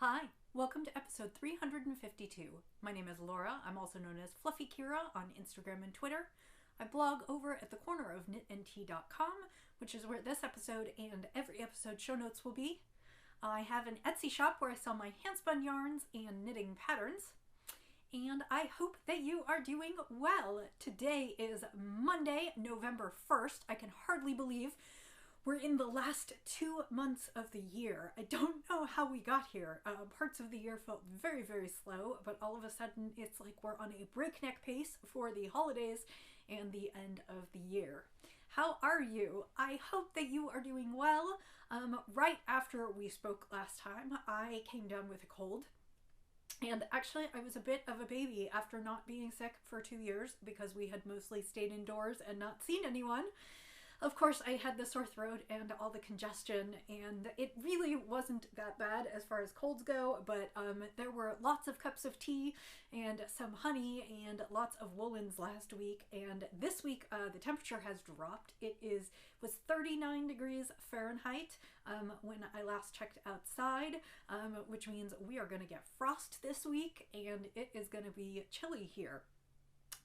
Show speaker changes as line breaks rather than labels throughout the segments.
Hi, welcome to episode 352. My name is Laura. I'm also known as Fluffy Kira on Instagram and Twitter. I blog over at the corner of knitnt.com, which is where this episode and every episode show notes will be. I have an Etsy shop where I sell my handspun yarns and knitting patterns. And I hope that you are doing well. Today is Monday, November 1st. I can hardly believe we're in the last 2 months of the year. I don't know how we got here. Parts of the year felt very, very slow, but all of a sudden it's like we're on a breakneck pace for the holidays and the end of the year. How are you? I hope that you are doing well. Right after we spoke last time, I came down with a cold. And actually, I was a bit of a baby after not being sick for 2 years because we had mostly stayed indoors and not seen anyone. Of course, I had the sore throat and all the congestion, and it really wasn't that bad as far as colds go, but there were lots of cups of tea and some honey and lots of woolens last week, and this week the temperature has dropped. It was 39 degrees Fahrenheit when I last checked outside, which means we are going to get frost this week, and it is going to be chilly here.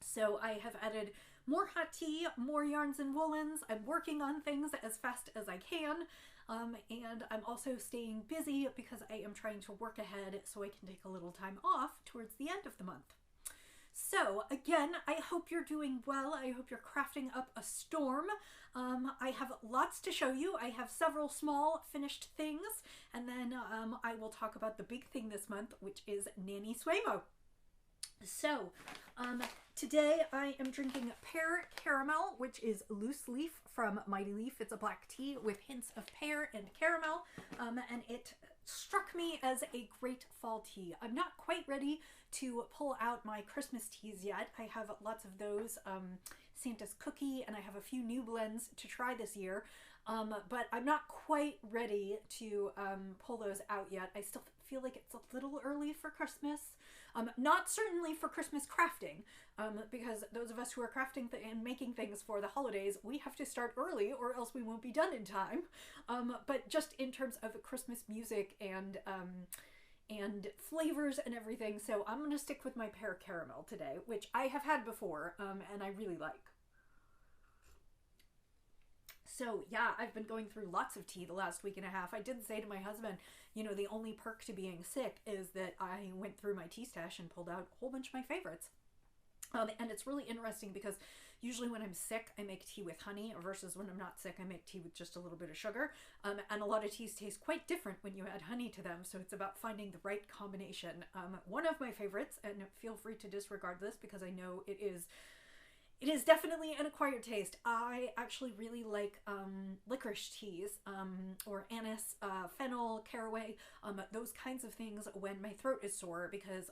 So I have added more hot tea, more yarns and woolens. I'm working on things as fast as I can, and I'm also staying busy because I am trying to work ahead so I can take a little time off towards the end of the month. So again, I hope you're doing well. I hope you're crafting up a storm. I have lots to show you. I have several small finished things, and then I will talk about the big thing this month, which is NaKniSweMo. So, today I am drinking Pear Caramel, which is loose leaf from Mighty Leaf. It's a black tea with hints of pear and caramel, and it struck me as a great fall tea. I'm not quite ready to pull out my Christmas teas yet. I have lots of those, Santa's Cookie, and I have a few new blends to try this year, but I'm not quite ready to pull those out yet. I still feel like it's a little early for Christmas. Not certainly for Christmas crafting, because those of us who are crafting and making things for the holidays, we have to start early or else we won't be done in time. But just in terms of Christmas music and flavors and everything, so I'm going to stick with my Pear Caramel today, which I have had before, and I really like. So yeah, I've been going through lots of tea the last week and a half. I did say to my husband, you know, the only perk to being sick is that I went through my tea stash and pulled out a whole bunch of my favorites. And it's really interesting because usually when I'm sick, I make tea with honey versus when I'm not sick, I make tea with just a little bit of sugar. And a lot of teas taste quite different when you add honey to them. So it's about finding the right combination. One of my favorites, and feel free to disregard this because I know it is definitely an acquired taste. I actually really like licorice teas, or anise, fennel, caraway, those kinds of things when my throat is sore because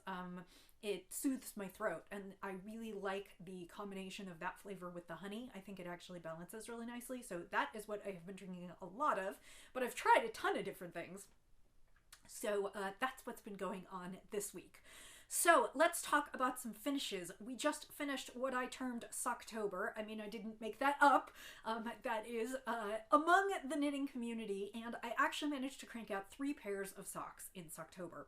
it soothes my throat, and I really like the combination of that flavor with the honey. I think it actually balances really nicely, so that is what I have been drinking a lot of, but I've tried a ton of different things. So that's what's been going on this week. So let's talk about some finishes. We just finished what I termed Socktober. I mean, I didn't make that up. That is among the knitting community, and I actually managed to crank out 3 pairs of socks in Socktober.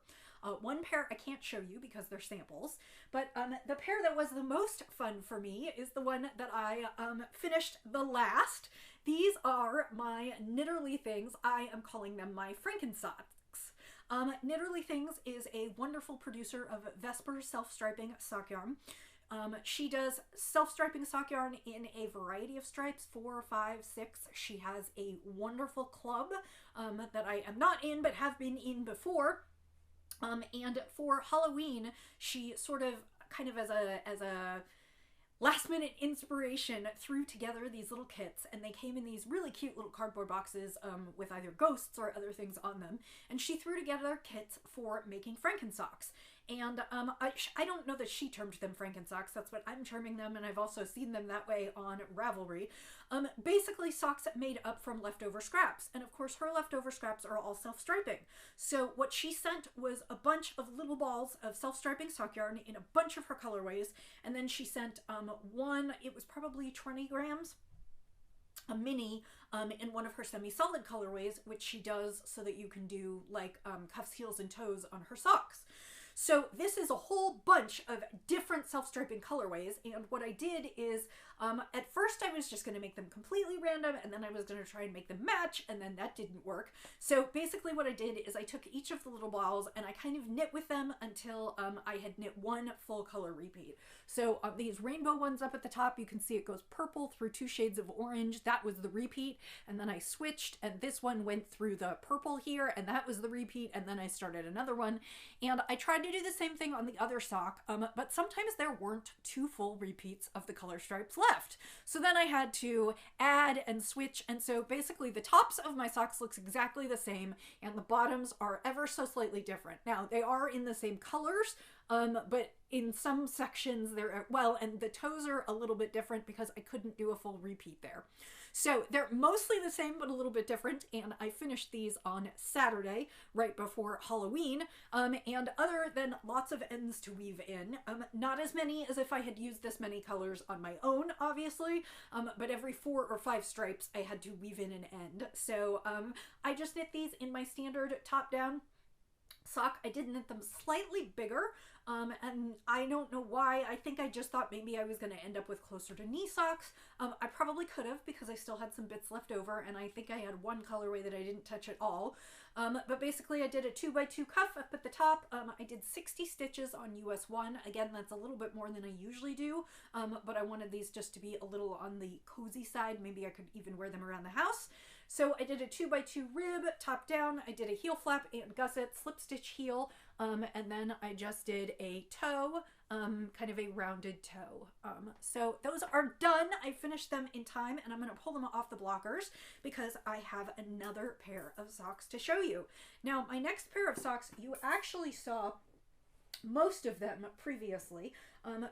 One pair I can't show you because they're samples, but the pair that was the most fun for me is the one that I finished the last. These are my Knitterly Things. I am calling them my Frankenstocks. Knitterly Things is a wonderful producer of Vesper self-striping sock yarn. She does self-striping sock yarn in a variety of stripes, 4, 5, 6. She has a wonderful club that I am not in but have been in before. And for Halloween, she sort of kind of as a last minute inspiration threw together these little kits, and they came in these really cute little cardboard boxes with either ghosts or other things on them, and she threw together kits for making Frankenstocks. And I don't know that she termed them Frankenstocks, that's what I'm terming them, and I've also seen them that way on Ravelry. Basically socks made up from leftover scraps, and of course her leftover scraps are all self-striping. So what she sent was a bunch of little balls of self-striping sock yarn in a bunch of her colorways, and then she sent one, it was probably 20 grams a mini in one of her semi-solid colorways, which she does so that you can do like cuffs, heels, and toes on her socks. So this is a whole bunch of different self-striping colorways, and what I did is, at first I was just going to make them completely random, and then I was going to try and make them match, and then that didn't work. So basically what I did is I took each of the little balls and I kind of knit with them until I had knit one full color repeat. So these rainbow ones up at the top, you can see it goes purple through 2 shades of orange. That was the repeat, and then I switched, and this one went through the purple here, and that was the repeat, and then I started another one, and I tried to do the same thing on the other sock, but sometimes there weren't 2 full repeats of the color stripes left. So then I had to add and switch, and so basically the tops of my socks looks exactly the same, and the bottoms are ever so slightly different. Now, they are in the same colors, but in some sections they're, well, and the toes are a little bit different because I couldn't do a full repeat there. So they're mostly the same, but a little bit different, and I finished these on Saturday, right before Halloween, and other than lots of ends to weave in, not as many as if I had used this many colors on my own, obviously, but every 4 or 5 stripes I had to weave in an end. So I just knit these in my standard top-down sock. I did knit them slightly bigger, and I don't know why. I think I just thought maybe I was going to end up with closer to knee socks. I probably could have, because I still had some bits left over, and I think I had one colorway that I didn't touch at all. But basically I did a 2x2 cuff up at the top. I did 60 stitches on US 1. Again, that's a little bit more than I usually do, but I wanted these just to be a little on the cozy side. Maybe I could even wear them around the house. So I did a 2x2 rib, top down. I did a heel flap and gusset, slip stitch heel, and then I just did a toe, kind of a rounded toe. So those are done. I finished them in time, and I'm going to pull them off the blockers because I have another pair of socks to show you. Now, my next pair of socks, you actually saw most of them previously,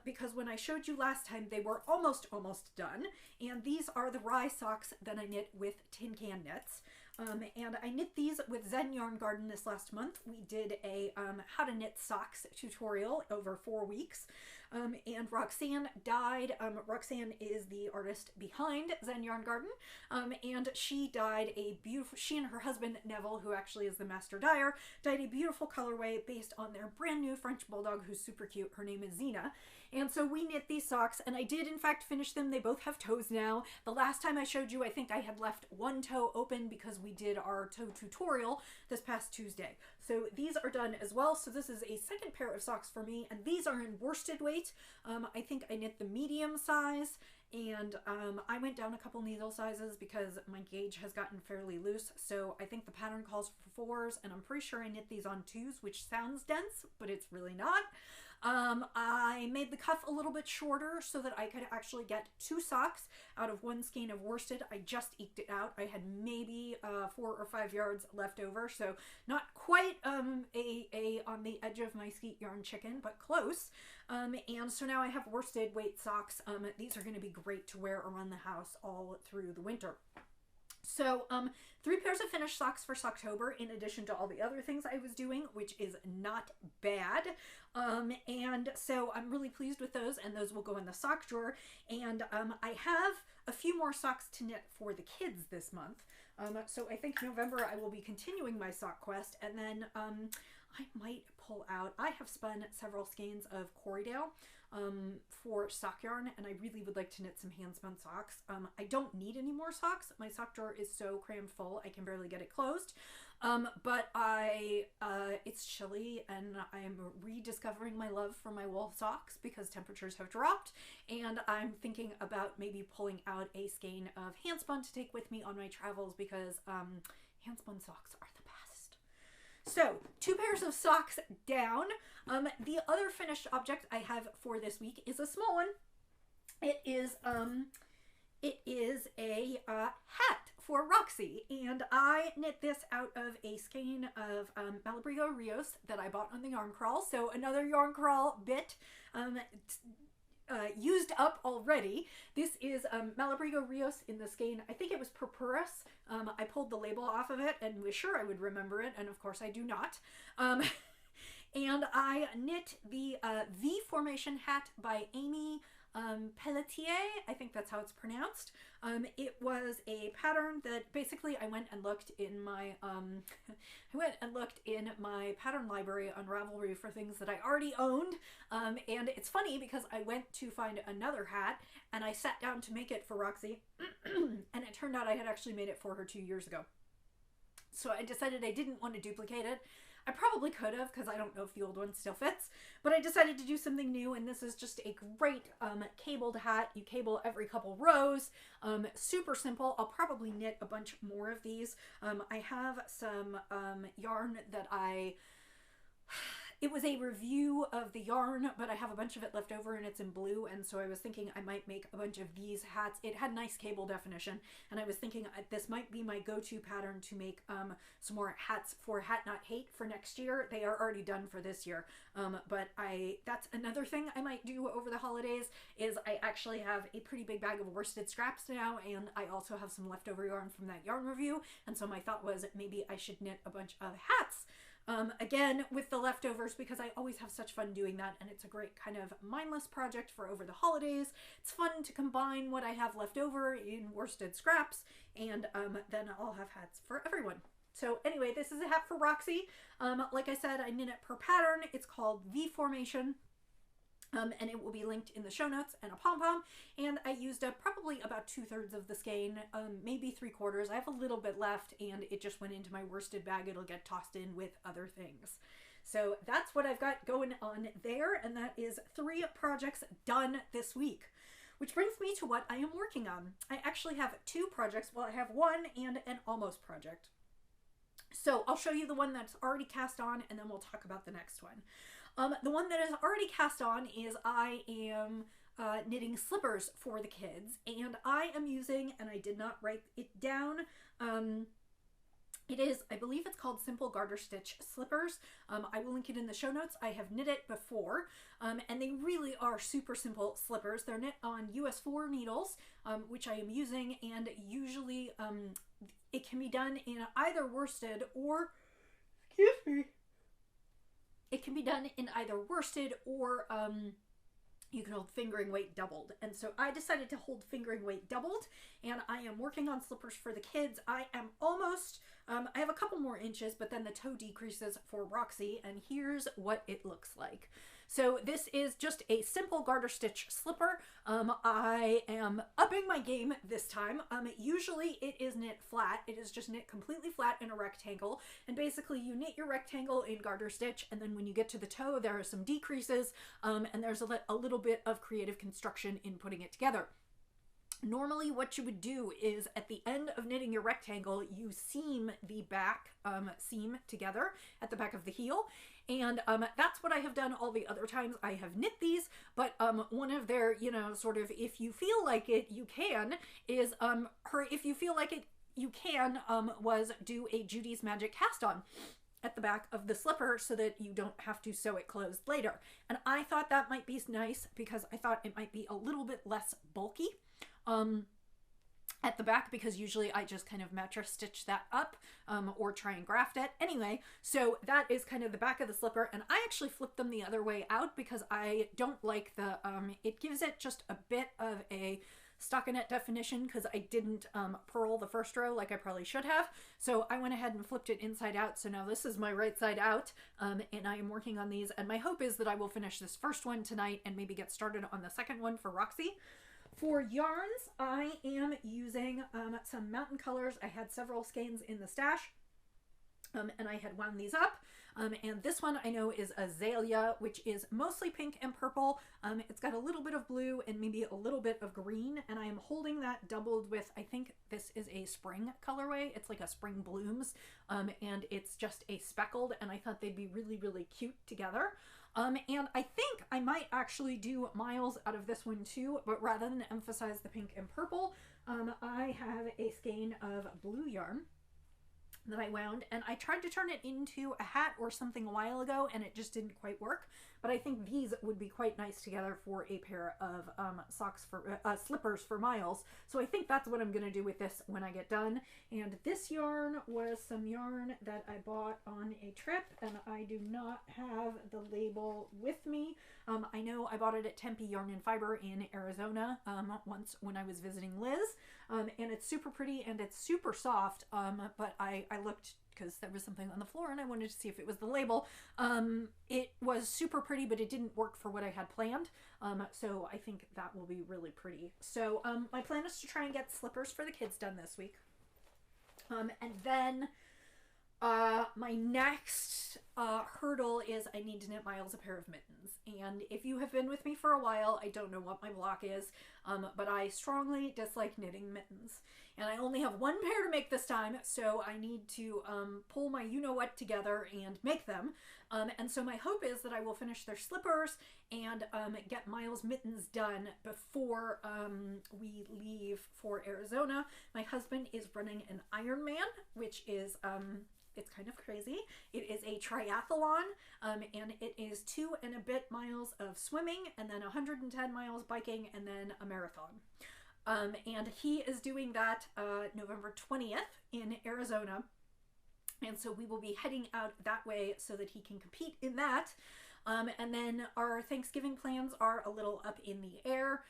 because when I showed you last time, they were almost done, and these are the rye socks that I knit with Tin Can Knits. And I knit these with Zen Yarn Garden this last month. We did a how to knit socks tutorial over 4 weeks. And Roxanne dyed. Roxanne is the artist behind Zen Yarn Garden, and she dyed a beautiful, she and her husband Neville, who actually is the master dyer, dyed a beautiful colorway based on their brand new French bulldog who's super cute. Her name is Xena. And so we knit these socks, and I did in fact finish them. They both have toes now. The last time I showed you, I think I had left one toe open because we did our toe tutorial this past Tuesday. So these are done as well. So this is a second pair of socks for me, and these are in worsted weight. I think I knit the medium size, and I went down a couple needle sizes because my gauge has gotten fairly loose. So I think the pattern calls for 4s, and I'm pretty sure I knit these on 2s, which sounds dense, but it's really not. I made the cuff a little bit shorter so that I could actually get 2 socks out of 1 skein of worsted. I just eked it out. I had maybe 4 or 5 yards left over, so not quite on the edge of my skeet yarn chicken, but close. And so now I have worsted weight socks. These are going to be great to wear around the house all through the winter. So 3 pairs of finished socks for Socktober, in addition to all the other things I was doing, which is not bad. And so I'm really pleased with those, and those will go in the sock drawer. And I have a few more socks to knit for the kids this month. So I think November I will be continuing my sock quest, and then I might pull out, I have spun several skeins of Corriedale for sock yarn, and I really would like to knit some hand spun socks. I don't need any more socks. My sock drawer is so crammed full I can barely get it closed. But it's chilly, and I'm rediscovering my love for my wool socks because temperatures have dropped, and I'm thinking about maybe pulling out a skein of hand spun to take with me on my travels because hand spun socks are the best. So 2 pairs of socks down. The other finished object I have for this week is a small one. It is a hat for Roxy, and I knit this out of a skein of Malabrigo Rios that I bought on the yarn crawl. So another yarn crawl bit used up already. This is Malabrigo Rios in the skein. I think it was Purpurus. I pulled the label off of it and was sure I would remember it, and of course I do not. And I knit the V formation hat by Amy Pelletier, I think that's how it's pronounced. It was a pattern that basically I went and looked in my pattern library on Ravelry for things that I already owned. And it's funny because I went to find another hat and I sat down to make it for Roxy and it turned out I had actually made it for her 2 years ago. So I decided I didn't want to duplicate it. I probably could have, because I don't know if the old one still fits, but I decided to do something new, and this is just a great cabled hat. You cable every couple rows. Super simple. I'll probably knit a bunch more of these. I have some yarn that it was a review of the yarn, but I have a bunch of it left over and it's in blue, and so I was thinking I might make a bunch of these hats. It had nice cable definition, and I was thinking this might be my go-to pattern to make some more hats for Hat Not Hate for next year. They are already done for this year, but that's another thing I might do over the holidays, is I actually have a pretty big bag of worsted scraps now, and I also have some leftover yarn from that yarn review, and so my thought was maybe I should knit a bunch of hats again with the leftovers, because I always have such fun doing that, and it's a great kind of mindless project for over the holidays. It's fun to combine what I have left over in worsted scraps, and then I'll have hats for everyone. So anyway, this is a hat for Roxy. Like I said, I knit it per pattern. It's called V Formation. And it will be linked in the show notes, and a pom-pom, and I used up probably about 2/3 of the skein, maybe 3/4. I have a little bit left, and it just went into my worsted bag. It'll get tossed in with other things. So that's what I've got going on there, and that is 3 projects done this week. Which brings me to what I am working on. I actually have 2 projects. Well, I have 1 and an almost project. So I'll show you the one that's already cast on, and then we'll talk about the next one. The one that is already cast on is I am knitting slippers for the kids, and I am using, and I did not write it down, it is, I believe it's called Simple Garter Stitch Slippers. I will link it in the show notes. I have knit it before, and they really are super simple slippers. They're knit on US 4 needles, which I am using, and usually it can be done in either worsted or, excuse me, it can be done in either worsted or you can hold fingering weight doubled. And so I decided to hold fingering weight doubled, and I am working on slippers for the kids. I am almost, I have a couple more inches, but then the toe decreases for Roxy, and here's what it looks like. So this is just a simple garter stitch slipper. I am upping my game this time. Usually it is knit flat. It is just knit completely flat in a rectangle. And basically you knit your rectangle in garter stitch, and then when you get to the toe, there are some decreases, and there's a little bit of creative construction in putting it together. Normally what you would do is at the end of knitting your rectangle, you seam the back seam together at the back of the heel. And that's what I have done all the other times I have knit these, but one of their, sort of, if you feel like it, you can, is her if you feel like it, you can, was do a Judy's Magic cast on at the back of the slipper so that you don't have to sew it closed later. And I thought that might be nice because I thought it might be a little bit less bulky at the back, because usually I just kind of mattress stitch that up or try and graft it. Anyway, so that is kind of the back of the slipper, and I actually flipped them the other way out because I don't like the, it gives it just a bit of a stockinette definition because I didn't purl the first row like I probably should have. So I went ahead and flipped it inside out. So now this is my right side out, and I am working on these, and my hope is that I will finish this first one tonight and maybe get started on the second one for Roxy. For yarns, I am using some Mountain Colors. I had several skeins in the stash, and I had wound these up. And this one I know is Azalea, which is mostly pink and purple. It's got a little bit of blue and maybe a little bit of green, and I am holding that doubled with, I think this is a spring colorway. It's like a spring blooms, and it's just a speckled, and I thought they'd be really, really cute together. And I think I might actually do Miles out of this one too, but rather than emphasize the pink and purple, I have a skein of blue yarn that I wound, and I tried to turn it into a hat or something a while ago, and it just didn't quite work. but I think these would be quite nice together for a pair of slippers for Miles. So I think that's what I'm going to do with this when I get done. And this yarn was some yarn that I bought on a trip, and I do not have the label with me. I know I bought it at Tempe Yarn and Fiber in Arizona once when I was visiting Liz, and it's super pretty and it's super soft, but I looked because there was something on the floor and I wanted to see if it was the label. It was super pretty, but it didn't work for what I had planned, so I think that will be really pretty. So my plan is to try and get slippers for the kids done this week, and then my next hurdle is I need to knit Miles a pair of mittens. And if you have been with me for a while, I don't know what my block is, but I strongly dislike knitting mittens. And I only have one pair to make this time, so I need to pull my you-know-what together and make them. And so my hope is that I will finish their slippers and get Miles' mittens done before we leave for Arizona. My husband is running an Ironman, which is... it's kind of crazy. It is a triathlon, and it is 2 and a bit miles of swimming, and then 110 miles biking, and then a marathon. And he is doing that November 20th in Arizona, and so we will be heading out that way so that he can compete in that. And then our Thanksgiving plans are a little up in the air.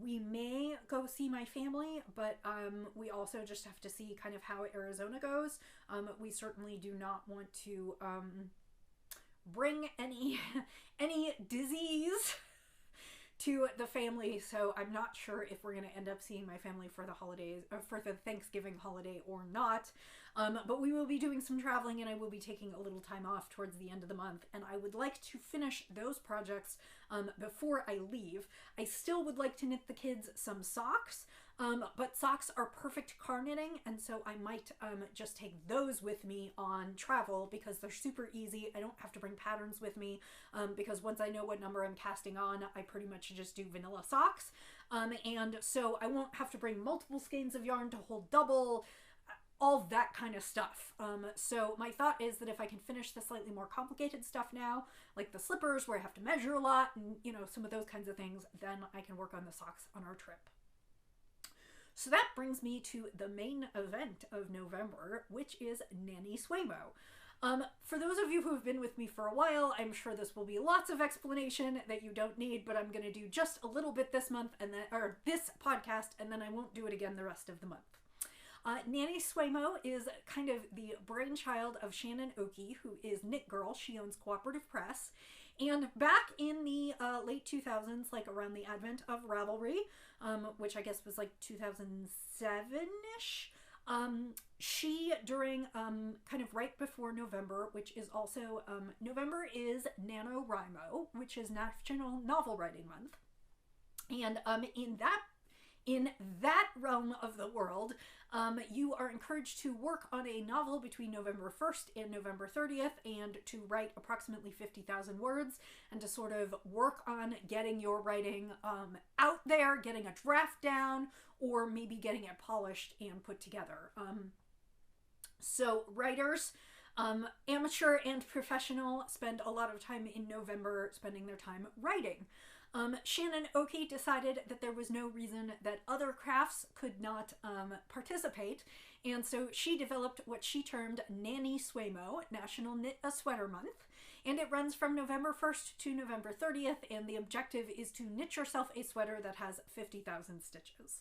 We may go see my family, but we also just have to see kind of how Arizona goes. We certainly do not want to bring any disease to the family, so I'm not sure if we're going to end up seeing my family for the holidays, or for the Thanksgiving holiday or not. But we will be doing some traveling, and I will be taking a little time off towards the end of the month, and I would like to finish those projects before I leave. I still would like to knit the kids some socks, but socks are perfect car knitting, and so I might just take those with me on travel because they're super easy. I don't have to bring patterns with me because once I know what number I'm casting on, I pretty much just do vanilla socks. And so I won't have to bring multiple skeins of yarn to hold double, all that kind of stuff. So my thought is that if I can finish the slightly more complicated stuff now, like the slippers where I have to measure a lot and, you know, some of those kinds of things, then I can work on the socks on our trip. So that brings me to the main event of November, which is NaKniSweMo. For those of you who have been with me for a while, I'm sure this will be lots of explanation that you don't need, but I'm going to do just a little bit this month, and then, or this podcast, and then I won't do it again the rest of the month. NaKniSweMo is kind of the brainchild of Shannon Oakey, who is Knit Girl. She owns Cooperative Press. And back in the late 2000s, like around the advent of Ravelry, which I guess was like 2007-ish, she, during kind of right before November, which is also, November is NaNoWriMo, which is National Novel Writing Month. And in that realm of the world, you are encouraged to work on a novel between November 1st and November 30th and to write approximately 50,000 words and to sort of work on getting your writing out there, getting a draft down, or maybe getting it polished and put together. So writers, amateur and professional, spend a lot of time in November spending their time writing. Shannon Oakey decided that there was no reason that other crafts could not participate, and so she developed what she termed NaKniSweMo, National Knit a Sweater Month, and it runs from November 1st to November 30th, and the objective is to knit yourself a sweater that has 50,000 stitches.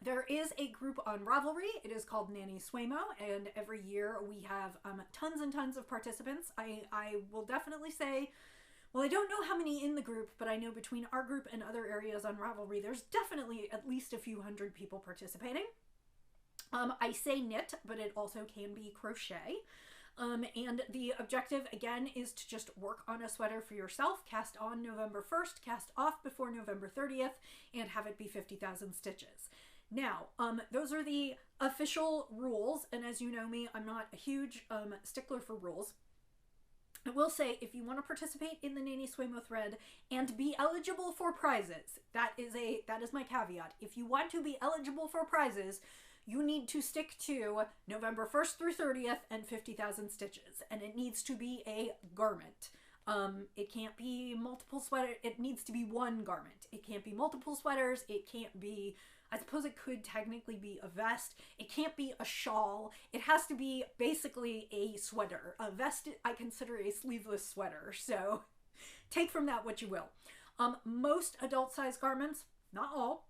There is a group on Ravelry. It is called NaKniSweMo, and every year we have tons and tons of participants. I will definitely say, well, I don't know how many in the group, but I know between our group and other areas on Ravelry, there's definitely at least a few hundred people participating. I say knit, but it also can be crochet. And the objective, again, is to just work on a sweater for yourself, cast on November 1st, cast off before November 30th, and have it be 50,000 stitches. Now, those are the official rules, and as you know me, I'm not a huge stickler for rules. I will say, if you want to participate in the NaKniSweMo thread and be eligible for prizes, that is my caveat. If you want to be eligible for prizes, you need to stick to November 1st through 30th and 50,000 stitches, and it needs to be a garment. It can't be multiple sweaters. It needs to be one garment. It can't be multiple sweaters. It can't be, I suppose it could technically be a vest. It can't be a shawl. It has to be basically a sweater. A vest I consider a sleeveless sweater, so take from that what you will. Most adult size garments, not all,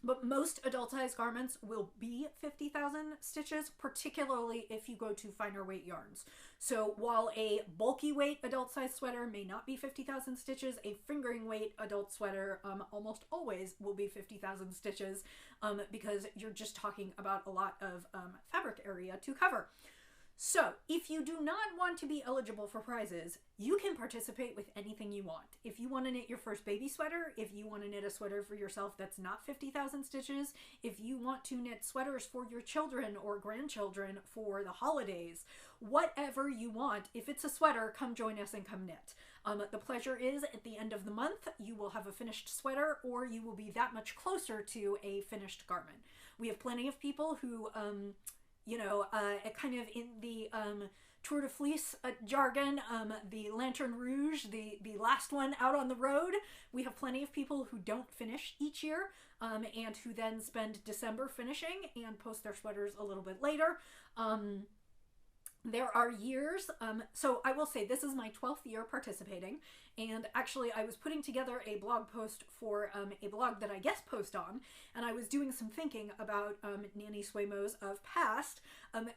but most adult size garments will be 50,000 stitches, particularly if you go to finer weight yarns. So while a bulky weight adult size sweater may not be 50,000 stitches, a fingering weight adult sweater almost always will be 50,000 stitches because you're just talking about a lot of fabric area to cover. So, if you do not want to be eligible for prizes, you can participate with anything you want. If you want to knit your first baby sweater, if you want to knit a sweater for yourself that's not 50,000 stitches, if you want to knit sweaters for your children or grandchildren for the holidays, whatever you want, if it's a sweater, come join us and come knit. The pleasure is at the end of the month, you will have a finished sweater or you will be that much closer to a finished garment. We have plenty of people who kind of in the Tour de Fleece jargon, the Lantern Rouge, the last one out on the road. We have plenty of people who don't finish each year and who then spend December finishing and post their sweaters a little bit later. There are years, so I will say this is my 12th year participating, and actually I was putting together a blog post for a blog that I guest post on, and I was doing some thinking about NaKniSweMos of past.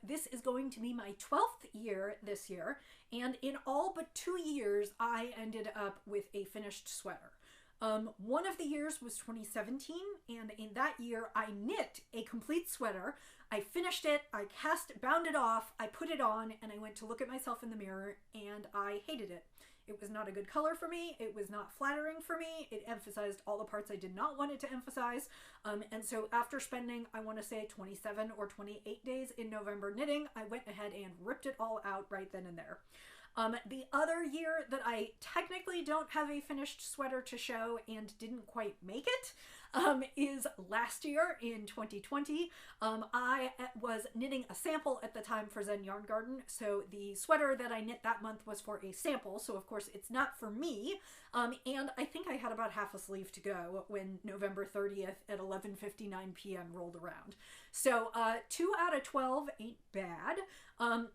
This is going to be my 12th year this year, and in all but 2 years I ended up with a finished sweater. One of the years was 2017, and in that year I knit a complete sweater. I finished it, I bound it off, I put it on, and I went to look at myself in the mirror, and I hated it. It was not a good color for me, it was not flattering for me, it emphasized all the parts I did not want it to emphasize, and so after spending, I want to say 27 or 28 days in November knitting, I went ahead and ripped it all out right then and there. The other year that I technically don't have a finished sweater to show and didn't quite make it is last year in 2020. I was knitting a sample at the time for Zen Yarn Garden, so the sweater that I knit that month was for a sample, so of course it's not for me, and I think I had about half a sleeve to go when November 30th at 11:59 p.m. rolled around. So 2 out of 12 ain't bad,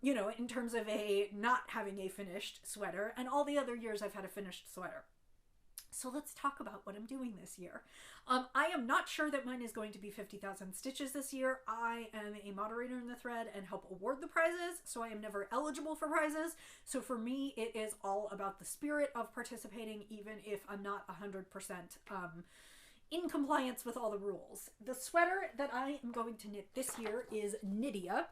in terms of not having a finished sweater, and all the other years I've had a finished sweater. So let's talk about what I'm doing this year. I am not sure that mine is going to be 50,000 stitches this year. I am a moderator in the thread and help award the prizes, so I am never eligible for prizes. So for me, it is all about the spirit of participating, even if I'm not 100% in compliance with all the rules. The sweater that I am going to knit this year is Nydia.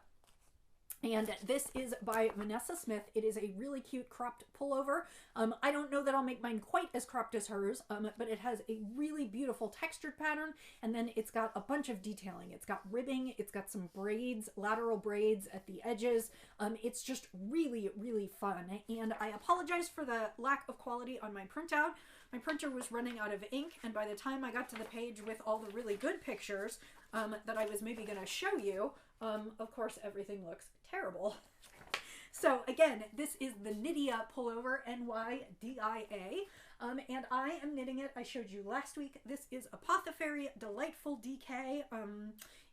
And this is by Vanessa Smith. It is a really cute cropped pullover. I don't know that I'll make mine quite as cropped as hers, but it has a really beautiful textured pattern, and then it's got a bunch of detailing. It's got ribbing, it's got some braids, lateral braids at the edges. It's just really, really fun, and I apologize for the lack of quality on my printout. My printer was running out of ink, and by the time I got to the page with all the really good pictures that I was maybe going to show you, of course everything looks terrible. So again, this is the Nydia pullover, N-Y-D-I-A, and I am knitting it. I showed you last week. This is Apothecary Delightful DK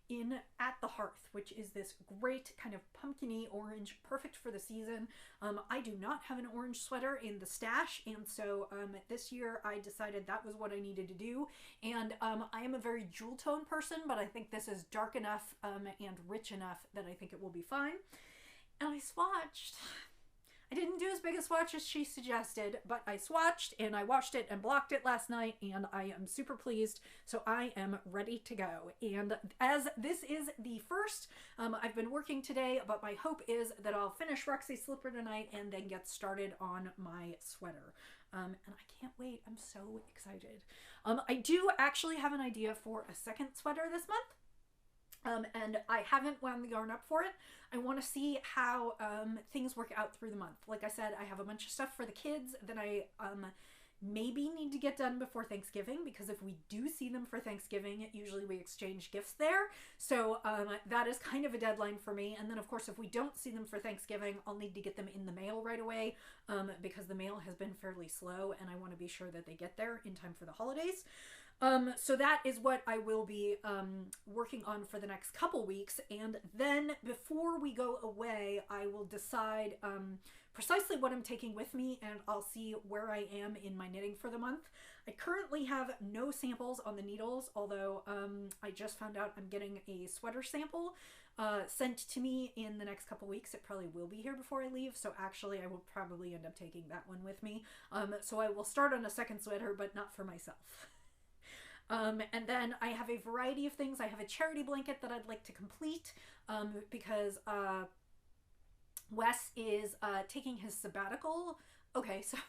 in At the Hearth, which is this great kind of pumpkin-y orange, perfect for the season. I do not have an orange sweater in the stash, and so this year I decided that was what I needed to do. And I am a very jewel tone person, but I think this is dark enough and rich enough that I think it will be fine. And I swatched. I didn't do as big a swatch as she suggested, but I swatched and I washed it and blocked it last night, and I am super pleased, so I am ready to go. And as this is the first, I've been working today, but my hope is that I'll finish Roxy Slipper tonight and then get started on my sweater. And I can't wait. I'm so excited. I do actually have an idea for a second sweater this month. And I haven't wound the yarn up for it. I want to see how things work out through the month. Like I said, I have a bunch of stuff for the kids that I maybe need to get done before Thanksgiving, because if we do see them for Thanksgiving, usually we exchange gifts there. So that is kind of a deadline for me. And then, of course, if we don't see them for Thanksgiving, I'll need to get them in the mail right away, because the mail has been fairly slow, and I want to be sure that they get there in time for the holidays. So that is what I will be working on for the next couple weeks. And then before we go away, I will decide precisely what I'm taking with me, and I'll see where I am in my knitting for the month. I currently have no samples on the needles, although I just found out I'm getting a sweater sample sent to me in the next couple weeks. It probably will be here before I leave, so actually I will probably end up taking that one with me. So I will start on a second sweater, but not for myself. And then I have a variety of things. I have a charity blanket that I'd like to complete because Wes is taking his sabbatical. Okay, so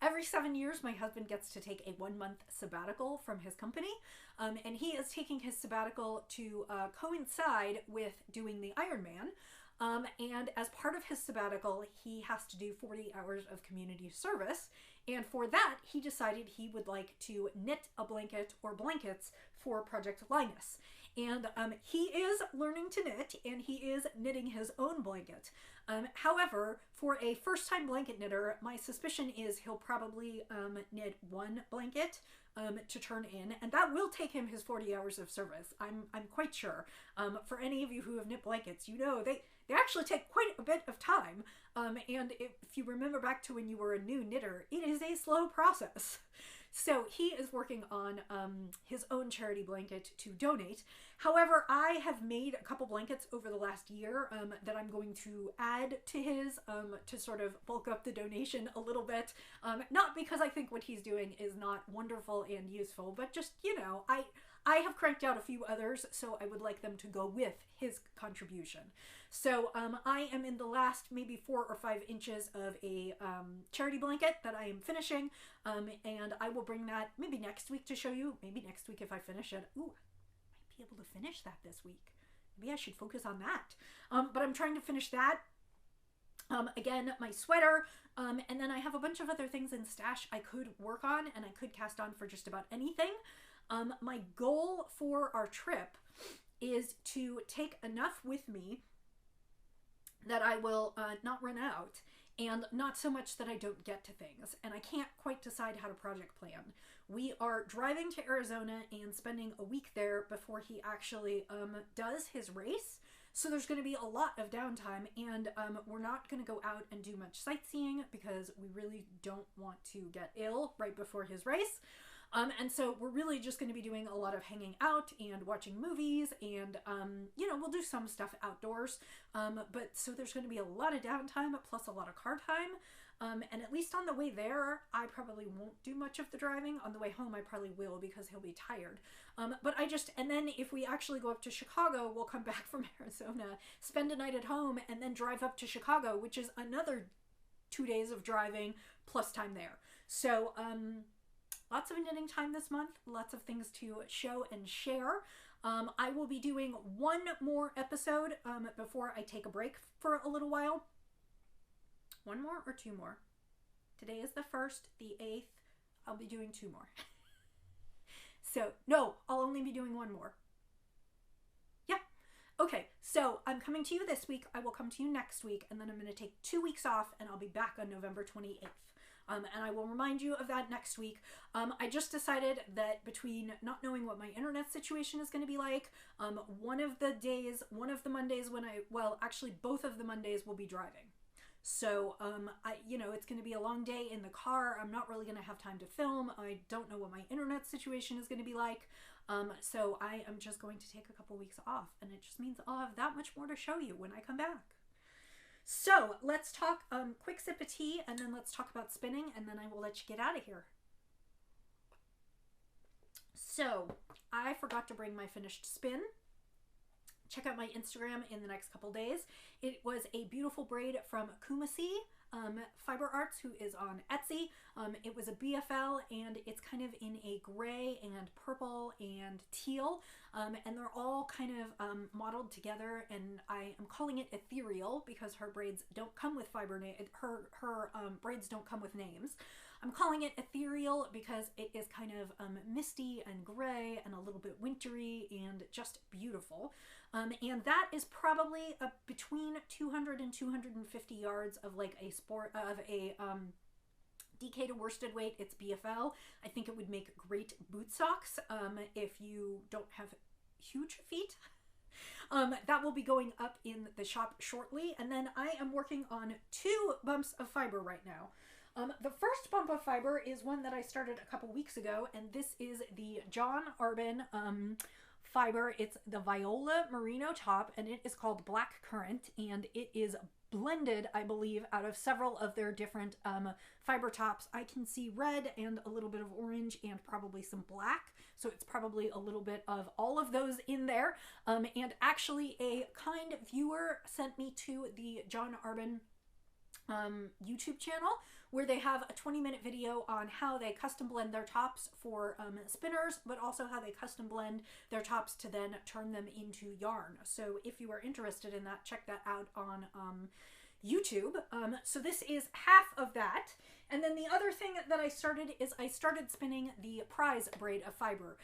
every 7 years my husband gets to take a 1-month sabbatical from his company, and he is taking his sabbatical to coincide with doing the Ironman. And as part of his sabbatical, he has to do 40 hours of community service. And for that, he decided he would like to knit a blanket or blankets for Project Linus. And he is learning to knit, and he is knitting his own blanket. However, for a first-time blanket knitter, my suspicion is he'll probably knit one blanket to turn in, and that will take him his 40 hours of service. I'm quite sure. For any of you who have knit blankets, you know they actually take quite a bit of time. And if you remember back to when you were a new knitter, it is a slow process. So he is working on his own charity blanket to donate. However, I have made a couple blankets over the last year that I'm going to add to his to sort of bulk up the donation a little bit. Not because I think what he's doing is not wonderful and useful, but just, you know, I have cranked out a few others, so I would like them to go with his contribution. So I am in the last maybe 4 or 5 inches of a charity blanket that I am finishing, and I will bring that maybe next week to show you. Maybe next week if I finish it. Ooh, I might be able to finish that this week. Maybe I should focus on that. But I'm trying to finish that. Again, my sweater, and then I have a bunch of other things in stash I could work on, and I could cast on for just about anything. My goal for our trip is to take enough with me that I will not run out, and not so much that I don't get to things. And I can't quite decide how to project plan. We are driving to Arizona and spending a week there before he actually does his race. So there's going to be a lot of downtime, and we're not going to go out and do much sightseeing because we really don't want to get ill right before his race. And so we're really just going to be doing a lot of hanging out and watching movies, and, you know, we'll do some stuff outdoors. But so there's going to be a lot of downtime plus a lot of car time. And at least on the way there, I probably won't do much of the driving. On the way home, I probably will because he'll be tired. But and then if we actually go up to Chicago, we'll come back from Arizona, spend a night at home, and then drive up to Chicago, which is another 2 days of driving plus time there. So, lots of knitting time this month, lots of things to show and share. I will be doing one more episode before I take a break for a little while. 1 more or 2 more? Today is the 1st, the 8th. I'll be doing 2 more. So, no, I'll only be doing 1 more. Yeah. Okay, so I'm coming to you this week. I will come to you next week, and then I'm going to take 2 weeks off, and I'll be back on November 28th. And I will remind you of that next week. I just decided that between not knowing what my internet situation is going to be like, one of the Mondays actually both of the Mondays will be driving. So, it's going to be a long day in the car. I'm not really going to have time to film. I don't know what my internet situation is going to be like. So I am just going to take a couple weeks off, and it just means I'll have that much more to show you when I come back. So let's talk, quick sip of tea, and then let's talk about spinning, and then I will let you get out of here. So I forgot to bring my finished spin. Check out my Instagram in the next couple days. It was a beautiful braid from Kumasi. Fiber Arts, who is on Etsy. It was a BFL, and it's kind of in a gray and purple and teal, and they're all kind of modeled together, and I am calling it ethereal because her braids don't come with her braids don't come with names. I'm calling it ethereal because it is kind of misty and gray and a little bit wintry and just beautiful. And that is probably between 200 and 250 yards of like a DK to worsted weight. It's BFL. I think it would make great boot socks if you don't have huge feet. That will be going up in the shop shortly. And then I am working on 2 bumps of fiber right now. The first bump of fiber is one that I started a couple weeks ago, and this is the John Arbin fiber. It's the Viola Merino top, and it is called Black Currant, and it is blended, I believe, out of several of their different fiber tops. I can see red and a little bit of orange and probably some black, so it's probably a little bit of all of those in there. And actually, a kind viewer sent me to the John Arbin YouTube channel, where they have a 20-minute video on how they custom blend their tops for spinners, but also how they custom blend their tops to then turn them into yarn. So if you are interested in that, check that out on YouTube. So this is half of that. And then the other thing that I started is I started spinning the prize braid of fiber.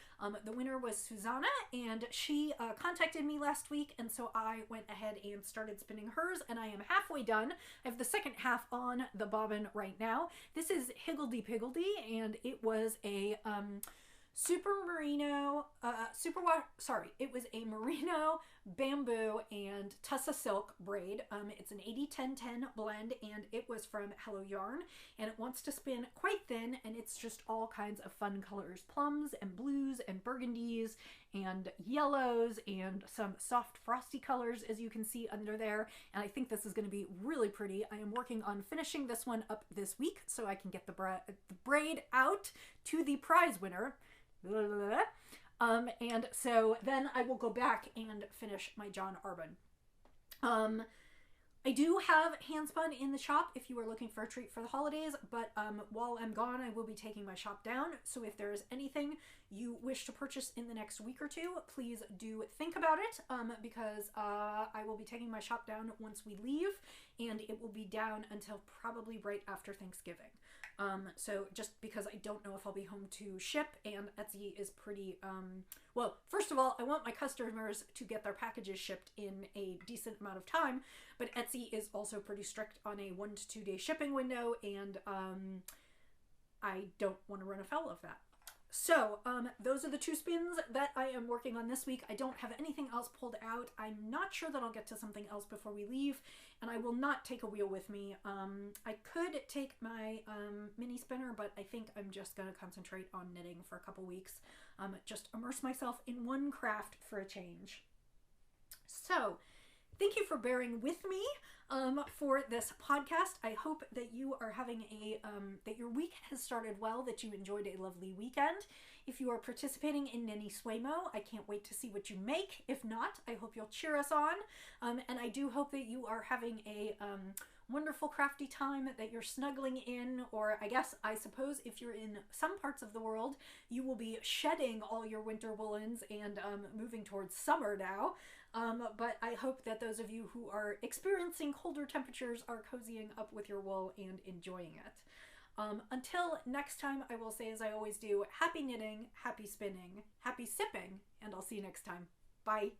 The winner was Susanna, and she contacted me last week, and so I went ahead and started spinning hers, and I am halfway done. I have the second half on the bobbin right now. This is Higgledy Piggledy, and it was a it was a merino, bamboo, and tussa silk braid. It's an 80-10-10 blend, and it was from Hello Yarn, and it wants to spin quite thin, and it's just all kinds of fun colors, plums and blues and burgundies and yellows and some soft frosty colors, as you can see under there, and I think this is going to be really pretty. I am working on finishing this one up this week so I can get the braid out to the prize winner. And so then I will go back and finish my John Arbin. I do have handspun in the shop if you are looking for a treat for the holidays, but while I'm gone, I will be taking my shop down. So if there is anything you wish to purchase in the next week or two, please do think about it, because I will be taking my shop down once we leave, and it will be down until probably right after Thanksgiving. So just because I don't know if I'll be home to ship, and Etsy is pretty, well, first of all, I want my customers to get their packages shipped in a decent amount of time, but Etsy is also pretty strict on a 1 to 2 day shipping window, and I don't want to run afoul of that. So those are the 2 spins that I am working on this week. I don't have anything else pulled out. I'm not sure that I'll get to something else before we leave, and I will not take a wheel with me. I could take my mini spinner, but I think I'm just going to concentrate on knitting for a couple weeks. Just immerse myself in one craft for a change. So thank you for bearing with me for this podcast. I hope that you are having that your week has started well, that you enjoyed a lovely weekend. If you are participating in NaKniSweMo, I can't wait to see what you make. If not, I hope you'll cheer us on. And I do hope that you are having a wonderful crafty time, that you're snuggling in, or I suppose if you're in some parts of the world, you will be shedding all your winter woolens and moving towards summer now. But I hope that those of you who are experiencing colder temperatures are cozying up with your wool and enjoying it. Until next time, I will say, as I always do, happy knitting, happy spinning, happy sipping, and I'll see you next time. Bye.